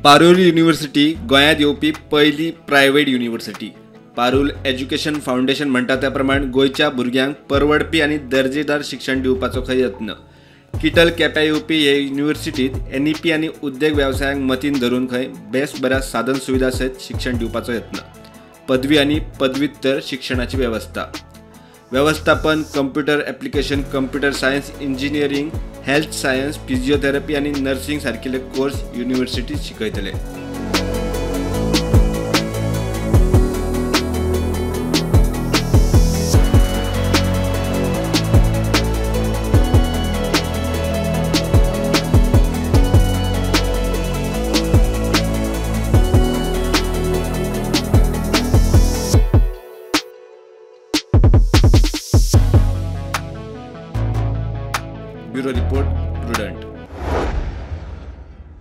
Parul university गोंयांत येवपी पहिली private university. Parul education foundation म्हणटा त्या प्रमाण गोंयच्या भुरग्यांक परवडपी आनी दर्जेदार शिक्षण दिवपाचो खंय यत्न। किटल केप्यां येवपी हे युनिव्हर्सिटीत NEP आनी उद्देग वेवसायांक मतीन धरून खंय बेस्ट बऱ्या साधन सुविधा सयत शिक्षण दिवपाचो यत्न। पदवी आनी पदव्युत्तर शिक्षणाची व्यवस्थापन, computer application, computer science, engineering, health science, physiotherapy आनी नर्सिंग सारकिले कोर्स युनिव्हर्सिटीत शिकयतले।